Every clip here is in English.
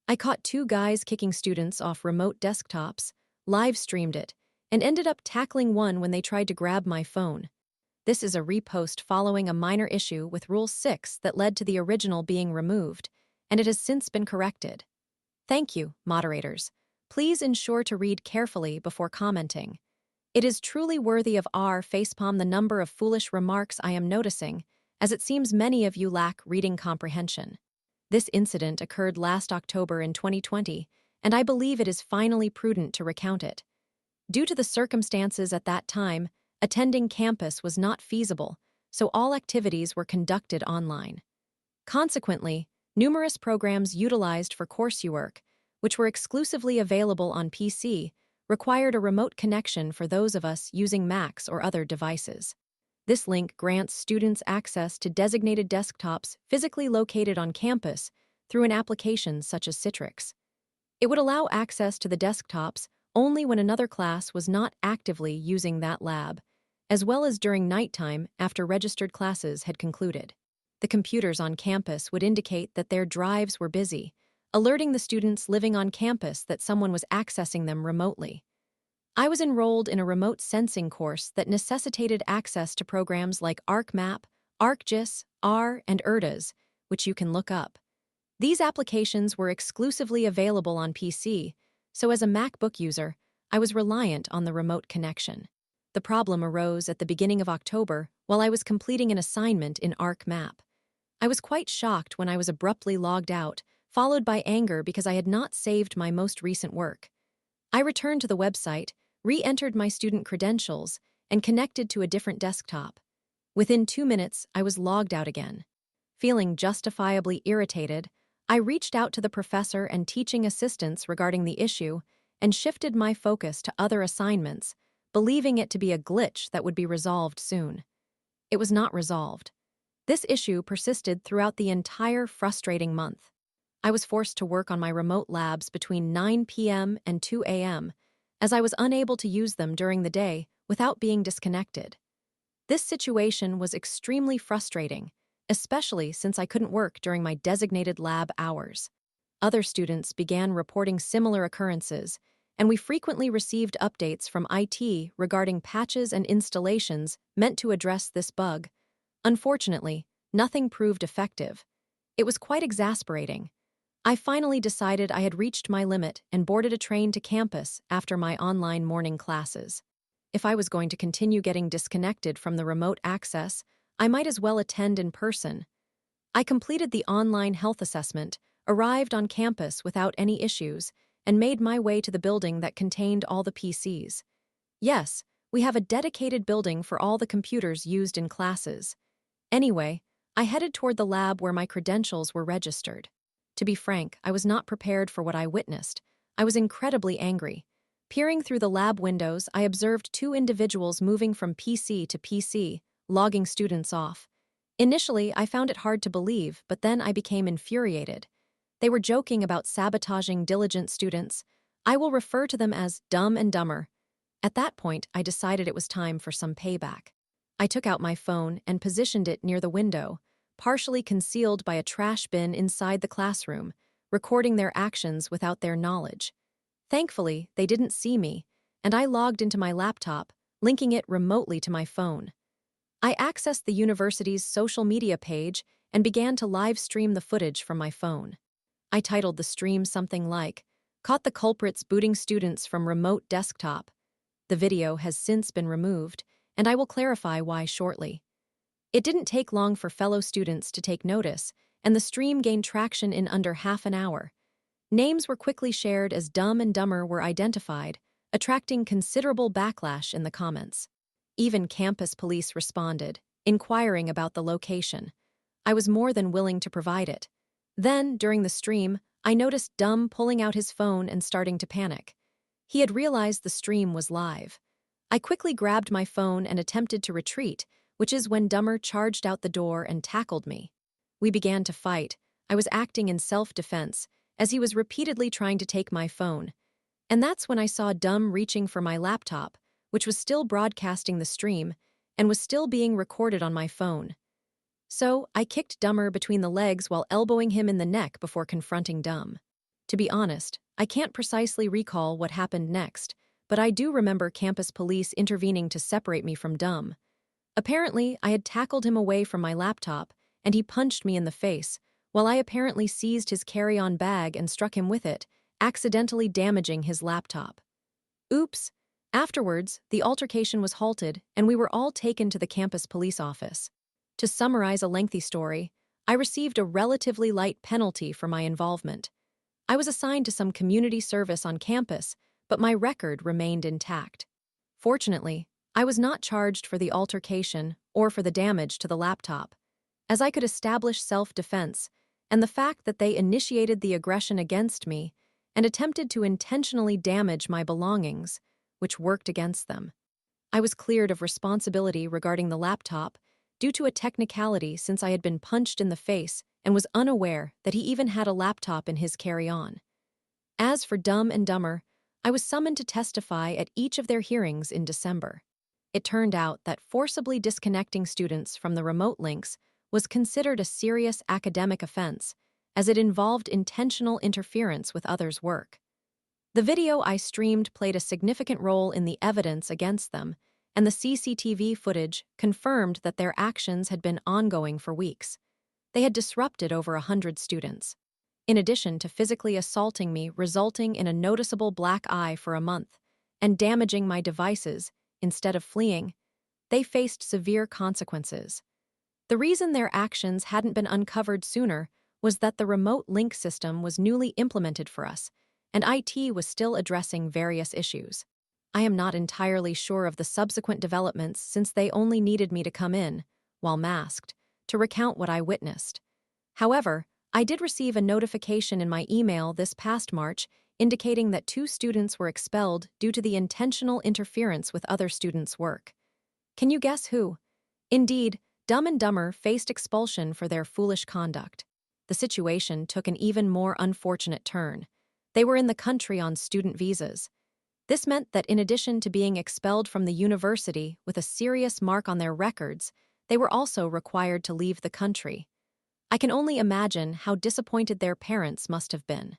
I caught two guys kicking students off remote desktops, live streamed it, and ended up tackling one when they tried to grab my phone. This is a repost following a minor issue with Rule 6 that led to the original being removed, and it has since been corrected. Thank you, moderators. Please ensure to read carefully before commenting. It is truly worthy of our facepalm the number of foolish remarks I am noticing, as it seems many of you lack reading comprehension. This incident occurred last October in 2020, and I believe it is finally prudent to recount it. Due to the circumstances at that time, attending campus was not feasible, so all activities were conducted online. Consequently, numerous programs utilized for coursework, which were exclusively available on PC, required a remote connection for those of us using Macs or other devices. This link grants students access to designated desktops physically located on campus through an application such as Citrix. It would allow access to the desktops only when another class was not actively using that lab, as well as during nighttime after registered classes had concluded. The computers on campus would indicate that their drives were busy, alerting the students living on campus that someone was accessing them remotely. I was enrolled in a remote sensing course that necessitated access to programs like ArcMap, ArcGIS, R, and ERDAS, which you can look up. These applications were exclusively available on PC, so as a MacBook user, I was reliant on the remote connection. The problem arose at the beginning of October while I was completing an assignment in ArcMap. I was quite shocked when I was abruptly logged out, followed by anger because I had not saved my most recent work. I returned to the website, re-entered my student credentials, and connected to a different desktop. Within 2 minutes, I was logged out again. Feeling justifiably irritated, I reached out to the professor and teaching assistants regarding the issue and shifted my focus to other assignments, believing it to be a glitch that would be resolved soon. It was not resolved. This issue persisted throughout the entire frustrating month. I was forced to work on my remote labs between 9 p.m. and 2 a.m., as I was unable to use them during the day without being disconnected. This situation was extremely frustrating, especially since I couldn't work during my designated lab hours. Other students began reporting similar occurrences, and we frequently received updates from IT regarding patches and installations meant to address this bug. Unfortunately, nothing proved effective. It was quite exasperating. I finally decided I had reached my limit and boarded a train to campus after my online morning classes. If I was going to continue getting disconnected from the remote access, I might as well attend in person. I completed the online health assessment, arrived on campus without any issues, and made my way to the building that contained all the PCs. Yes, we have a dedicated building for all the computers used in classes. Anyway, I headed toward the lab where my credentials were registered. To be frank, I was not prepared for what I witnessed. I was incredibly angry. Peering through the lab windows, I observed two individuals moving from PC to PC, logging students off. Initially, I found it hard to believe, but then I became infuriated. They were joking about sabotaging diligent students. I will refer to them as dumb and dumber. At that point, I decided it was time for some payback. I took out my phone and positioned it near the window, partially concealed by a trash bin inside the classroom, recording their actions without their knowledge. Thankfully, they didn't see me, and I logged into my laptop, linking it remotely to my phone. I accessed the university's social media page and began to live stream the footage from my phone. I titled the stream something like, "Caught the culprits booting students from remote desktop." The video has since been removed, and I will clarify why shortly. It didn't take long for fellow students to take notice, and the stream gained traction in under half an hour. Names were quickly shared as Dumb and Dumber were identified, attracting considerable backlash in the comments. Even campus police responded, inquiring about the location. I was more than willing to provide it. Then, during the stream, I noticed Dumb pulling out his phone and starting to panic. He had realized the stream was live. I quickly grabbed my phone and attempted to retreat, which is when Dumber charged out the door and tackled me. We began to fight. I was acting in self-defense, as he was repeatedly trying to take my phone. And that's when I saw Dumb reaching for my laptop, which was still broadcasting the stream, and was still being recorded on my phone. So, I kicked Dumber between the legs while elbowing him in the neck before confronting Dumb. To be honest, I can't precisely recall what happened next, but I do remember campus police intervening to separate me from Dumb. Apparently, I had tackled him away from my laptop, and he punched me in the face, while I apparently seized his carry-on bag and struck him with it, accidentally damaging his laptop. Oops. Afterwards, the altercation was halted, and we were all taken to the campus police office. To summarize a lengthy story, I received a relatively light penalty for my involvement. I was assigned to some community service on campus, but my record remained intact. Fortunately, I was not charged for the altercation or for the damage to the laptop, as I could establish self-defense, and the fact that they initiated the aggression against me and attempted to intentionally damage my belongings, which worked against them. I was cleared of responsibility regarding the laptop due to a technicality since I had been punched in the face and was unaware that he even had a laptop in his carry-on. As for Dumb and Dumber, I was summoned to testify at each of their hearings in December. It turned out that forcibly disconnecting students from the remote links was considered a serious academic offense, as it involved intentional interference with others' work. The video I streamed played a significant role in the evidence against them, and the CCTV footage confirmed that their actions had been ongoing for weeks. They had disrupted over 100 students. In addition to physically assaulting me, resulting in a noticeable black eye for a month, and damaging my devices instead of fleeing, they faced severe consequences. The reason their actions hadn't been uncovered sooner was that the remote link system was newly implemented for us, and IT was still addressing various issues. I am not entirely sure of the subsequent developments since they only needed me to come in, while masked, to recount what I witnessed. However, I did receive a notification in my email this past March indicating that 2 students were expelled due to the intentional interference with other students' work. Can you guess who? Indeed, Dumb and Dumber faced expulsion for their foolish conduct. The situation took an even more unfortunate turn. They were in the country on student visas. This meant that in addition to being expelled from the university with a serious mark on their records, they were also required to leave the country. I can only imagine how disappointed their parents must have been.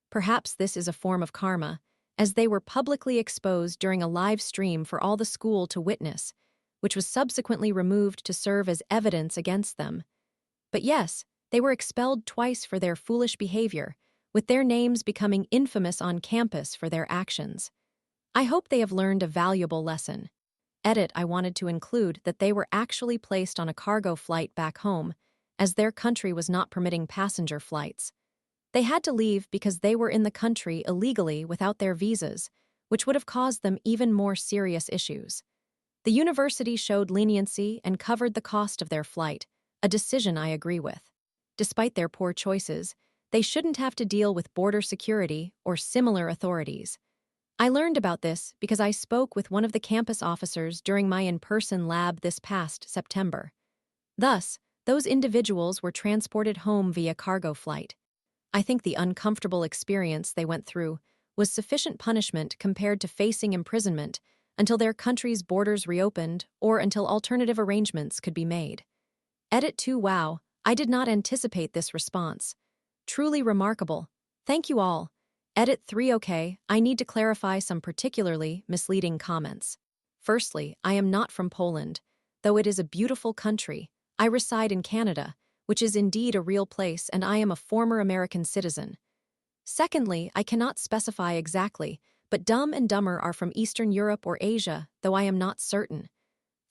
Perhaps this is a form of karma, as they were publicly exposed during a live stream for all the school to witness, which was subsequently removed to serve as evidence against them. But yes, they were expelled twice for their foolish behavior, with their names becoming infamous on campus for their actions. I hope they have learned a valuable lesson. Edit, I wanted to include that they were actually placed on a cargo flight back home, as their country was not permitting passenger flights. They had to leave because they were in the country illegally without their visas, which would have caused them even more serious issues. The university showed leniency and covered the cost of their flight, a decision I agree with. Despite their poor choices, they shouldn't have to deal with border security or similar authorities. I learned about this because I spoke with one of the campus officers during my in-person lab this past September. Thus, those individuals were transported home via cargo flight. I think the uncomfortable experience they went through was sufficient punishment compared to facing imprisonment until their country's borders reopened or until alternative arrangements could be made. Edit 2. Wow, I did not anticipate this response. Truly remarkable. Thank you all. Edit 3. Okay, I need to clarify some particularly misleading comments. Firstly, I am not from Poland. Though it is a beautiful country, I reside in Canada, which is indeed a real place, and I am a former American citizen. Secondly, I cannot specify exactly, but Dumb and Dumber are from Eastern Europe or Asia, though I am not certain.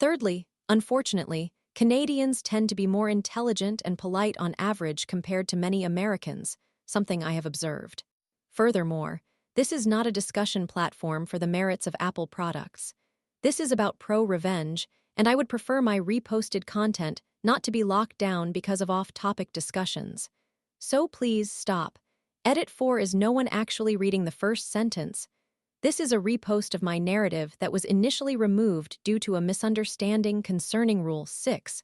Thirdly, unfortunately, Canadians tend to be more intelligent and polite on average compared to many Americans, something I have observed. Furthermore, this is not a discussion platform for the merits of Apple products. This is about pro-revenge, and I would prefer my reposted content not to be locked down because of off-topic discussions. So please stop. Edit 4 is no one actually reading the first sentence. This is a repost of my narrative that was initially removed due to a misunderstanding concerning Rule 6.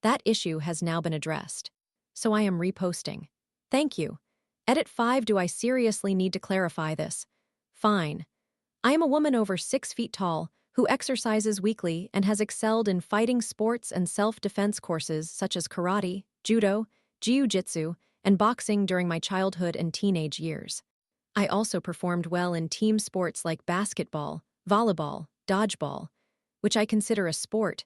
That issue has now been addressed. So I am reposting. Thank you. Edit 5. Do I seriously need to clarify this? Fine. I am a woman over 6 feet tall who exercises weekly and has excelled in fighting sports and self-defense courses such as karate, judo, jiu-jitsu, and boxing during my childhood and teenage years. I also performed well in team sports like basketball, volleyball, dodgeball, which I consider a sport,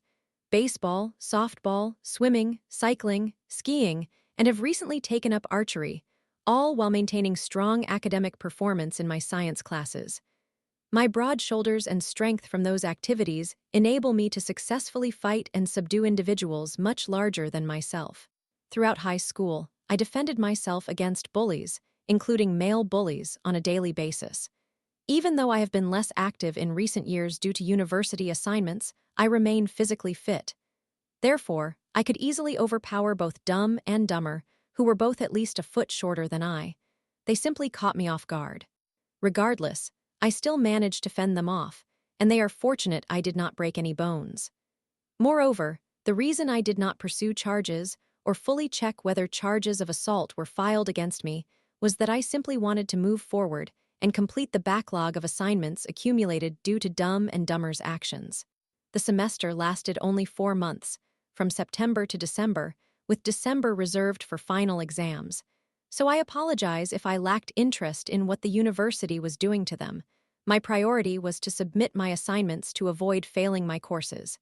baseball, softball, swimming, cycling, skiing, and have recently taken up archery, all while maintaining strong academic performance in my science classes. My broad shoulders and strength from those activities enable me to successfully fight and subdue individuals much larger than myself. Throughout high school, I defended myself against bullies, including male bullies, on a daily basis. Even though I have been less active in recent years due to university assignments, I remain physically fit. Therefore, I could easily overpower both Dumb and Dumber, who were both at least a foot shorter than I. They simply caught me off guard. Regardless, I still managed to fend them off, and they are fortunate I did not break any bones. Moreover, the reason I did not pursue charges or fully check whether charges of assault were filed against me was that I simply wanted to move forward and complete the backlog of assignments accumulated due to Dumb and Dumber's actions. The semester lasted only 4 months, from September to December, with December reserved for final exams. So I apologize if I lacked interest in what the university was doing to them. My priority was to submit my assignments to avoid failing my courses.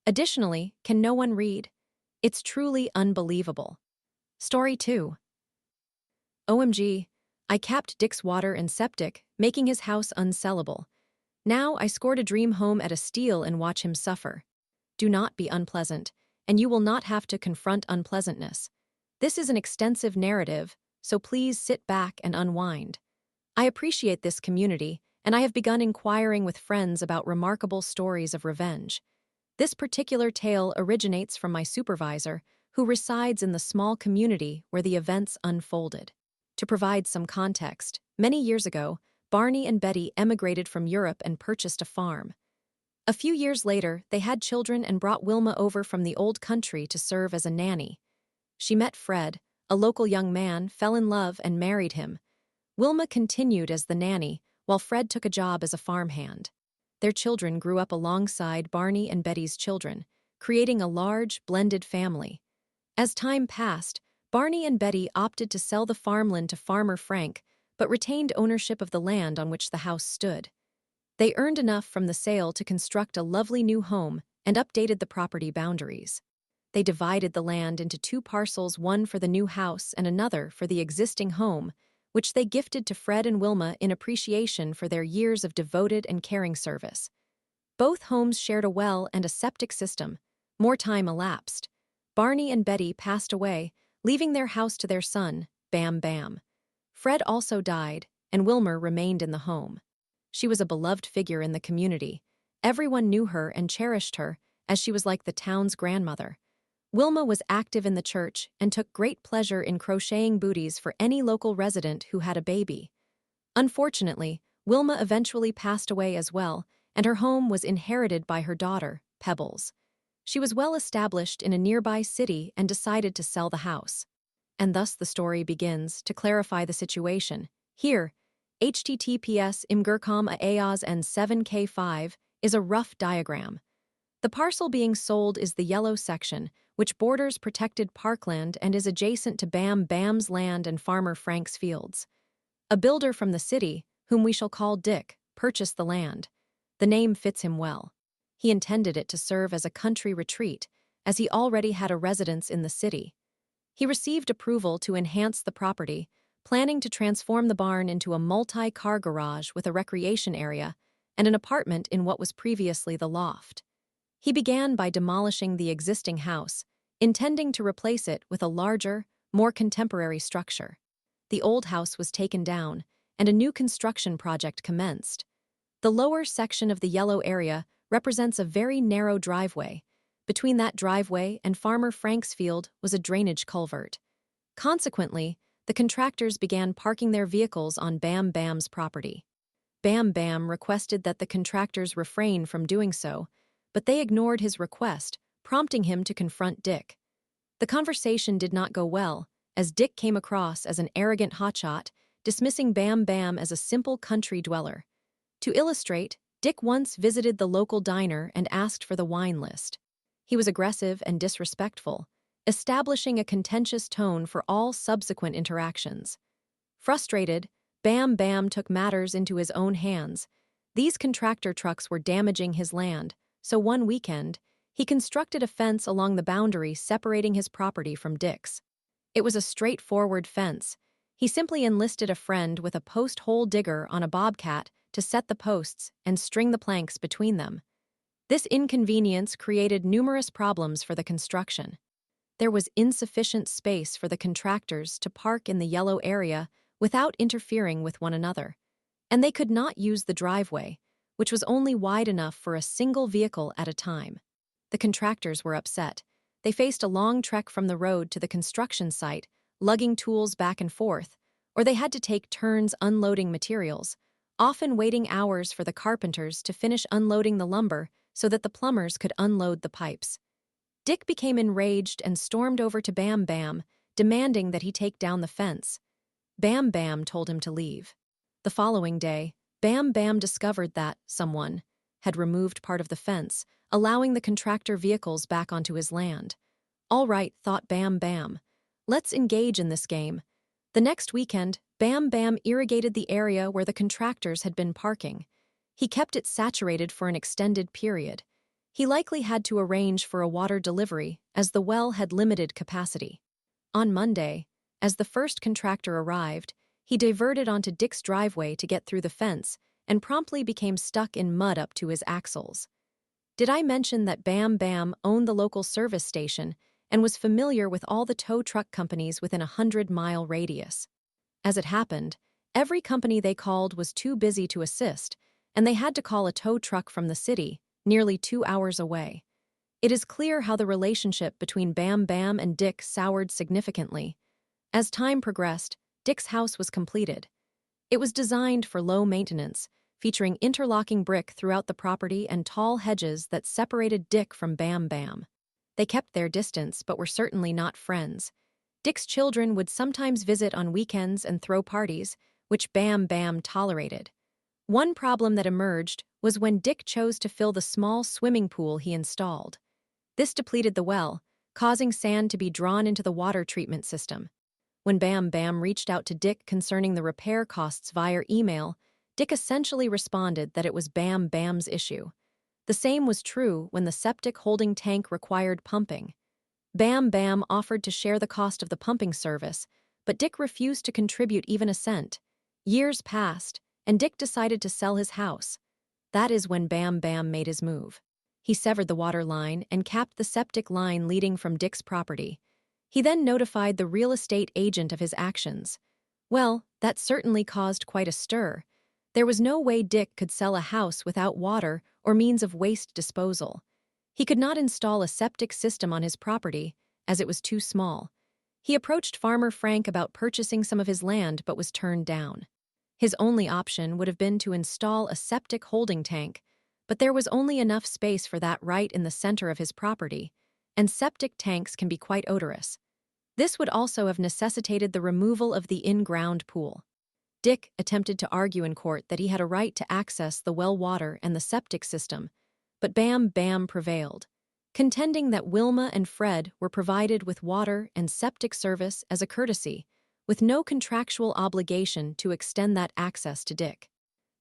Additionally, can no one read? It's truly unbelievable. Story 2. OMG, I capped Dick's water and septic, making his house unsellable. Now I scored a dream home at a steal and watch him suffer. Do not be unpleasant, and you will not have to confront unpleasantness. This is an extensive narrative, so please sit back and unwind. I appreciate this community, and I have begun inquiring with friends about remarkable stories of revenge. This particular tale originates from my supervisor, who resides in the small community where the events unfolded. To provide some context, many years ago, Barney and Betty emigrated from Europe and purchased a farm. A few years later, they had children and brought Wilma over from the old country to serve as a nanny. She met Fred, a local young man, fell in love and married him. Wilma continued as the nanny, while Fred took a job as a farmhand. Their children grew up alongside Barney and Betty's children, creating a large, blended family. As time passed, Barney and Betty opted to sell the farmland to Farmer Frank, but retained ownership of the land on which the house stood. They earned enough from the sale to construct a lovely new home and updated the property boundaries. They divided the land into 2 parcels, one for the new house and another for the existing home, which they gifted to Fred and Wilma in appreciation for their years of devoted and caring service. Both homes shared a well and a septic system. More time elapsed. Barney and Betty passed away, leaving their house to their son, Bam Bam. Fred also died, and Wilma remained in the home. She was a beloved figure in the community. Everyone knew her and cherished her, as she was like the town's grandmother. Wilma was active in the church and took great pleasure in crocheting booties for any local resident who had a baby. Unfortunately, Wilma eventually passed away as well, and her home was inherited by her daughter, Pebbles. She was well established in a nearby city and decided to sell the house. And thus the story begins. To clarify the situation, here, https imgurcom aas and 7k5 is a rough diagram. The parcel being sold is the yellow section, which borders protected parkland and is adjacent to Bam Bam's land and Farmer Frank's fields. A builder from the city, whom we shall call Dick, purchased the land. The name fits him well. He intended it to serve as a country retreat, as he already had a residence in the city. He received approval to enhance the property, planning to transform the barn into a multi-car garage with a recreation area and an apartment in what was previously the loft. He began by demolishing the existing house, intending to replace it with a larger, more contemporary structure. The old house was taken down, and a new construction project commenced. The lower section of the yellow area represents a very narrow driveway. Between that driveway and Farmer Frank's field was a drainage culvert. Consequently, the contractors began parking their vehicles on Bam Bam's property. Bam Bam requested that the contractors refrain from doing so, but they ignored his request, prompting him to confront Dick. The conversation did not go well, as Dick came across as an arrogant hotshot, dismissing Bam Bam as a simple country dweller. To illustrate, Dick once visited the local diner and asked for the wine list. He was aggressive and disrespectful, establishing a contentious tone for all subsequent interactions. Frustrated, Bam Bam took matters into his own hands. These contractor trucks were damaging his land, so one weekend, he constructed a fence along the boundary separating his property from Dick's. It was a straightforward fence. He simply enlisted a friend with a post hole digger on a bobcat to set the posts and string the planks between them. This inconvenience created numerous problems for the construction. There was insufficient space for the contractors to park in the yellow area without interfering with one another, and they could not use the driveway, which was only wide enough for a single vehicle at a time. The contractors were upset. They faced a long trek from the road to the construction site, lugging tools back and forth, or they had to take turns unloading materials, often waiting hours for the carpenters to finish unloading the lumber so that the plumbers could unload the pipes. Dick became enraged and stormed over to Bam Bam, demanding that he take down the fence. Bam Bam told him to leave. The following day, Bam Bam discovered that someone had removed part of the fence, allowing the contractor vehicles back onto his land. All right, thought Bam Bam. Let's engage in this game. The next weekend, Bam Bam irrigated the area where the contractors had been parking. He kept it saturated for an extended period. He likely had to arrange for a water delivery, as the well had limited capacity. On Monday, as the first contractor arrived, he diverted onto Dick's driveway to get through the fence and promptly became stuck in mud up to his axles. Did I mention that Bam Bam owned the local service station and was familiar with all the tow truck companies within a 100-mile radius? As it happened, every company they called was too busy to assist, and they had to call a tow truck from the city, nearly 2 hours away. It is clear how the relationship between Bam Bam and Dick soured significantly. As time progressed, Dick's house was completed. It was designed for low maintenance, featuring interlocking brick throughout the property and tall hedges that separated Dick from Bam Bam. They kept their distance but were certainly not friends. Dick's children would sometimes visit on weekends and throw parties, which Bam Bam tolerated. One problem that emerged was when Dick chose to fill the small swimming pool he installed. This depleted the well, causing sand to be drawn into the water treatment system. When Bam Bam reached out to Dick concerning the repair costs via email, Dick essentially responded that it was Bam Bam's issue. The same was true when the septic holding tank required pumping. Bam Bam offered to share the cost of the pumping service, but Dick refused to contribute even a cent. Years passed, and Dick decided to sell his house. That is when Bam Bam made his move. He severed the water line and capped the septic line leading from Dick's property. He then notified the real estate agent of his actions. Well, that certainly caused quite a stir. There was no way Dick could sell a house without water or means of waste disposal. He could not install a septic system on his property, as it was too small. He approached Farmer Frank about purchasing some of his land but was turned down. His only option would have been to install a septic holding tank, but there was only enough space for that right in the center of his property, and septic tanks can be quite odorous. This would also have necessitated the removal of the in-ground pool. Dick attempted to argue in court that he had a right to access the well water and the septic system, but Bam Bam prevailed, contending that Wilma and Fred were provided with water and septic service as a courtesy, with no contractual obligation to extend that access to Dick.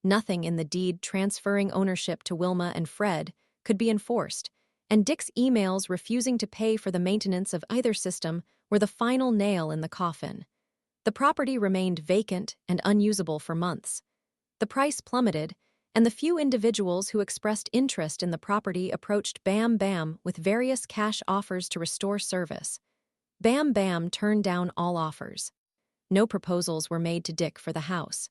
Nothing in the deed transferring ownership to Wilma and Fred could be enforced, and Dick's emails refusing to pay for the maintenance of either system were the final nail in the coffin. The property remained vacant and unusable for months. The price plummeted, and the few individuals who expressed interest in the property approached Bam Bam with various cash offers to restore service. Bam Bam turned down all offers. No proposals were made to Dick for the house.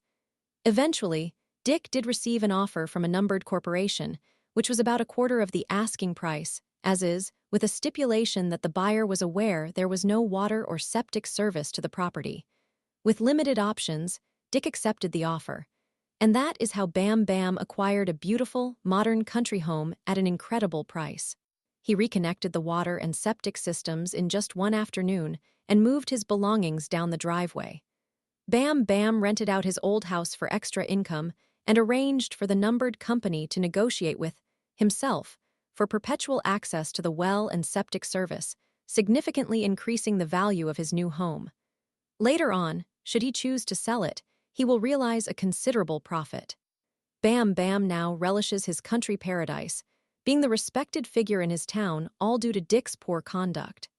Eventually, Dick did receive an offer from a numbered corporation, which was about a quarter of the asking price, as is, with a stipulation that the buyer was aware there was no water or septic service to the property. With limited options, Dick accepted the offer. And that is how Bam Bam acquired a beautiful, modern country home at an incredible price. He reconnected the water and septic systems in just one afternoon and moved his belongings down the driveway. Bam Bam rented out his old house for extra income and arranged for the numbered company to negotiate with himself for perpetual access to the well and septic service, significantly increasing the value of his new home. Later on, should he choose to sell it, he will realize a considerable profit. Bam Bam now relishes his country paradise, being the respected figure in his town, all due to Dick's poor conduct.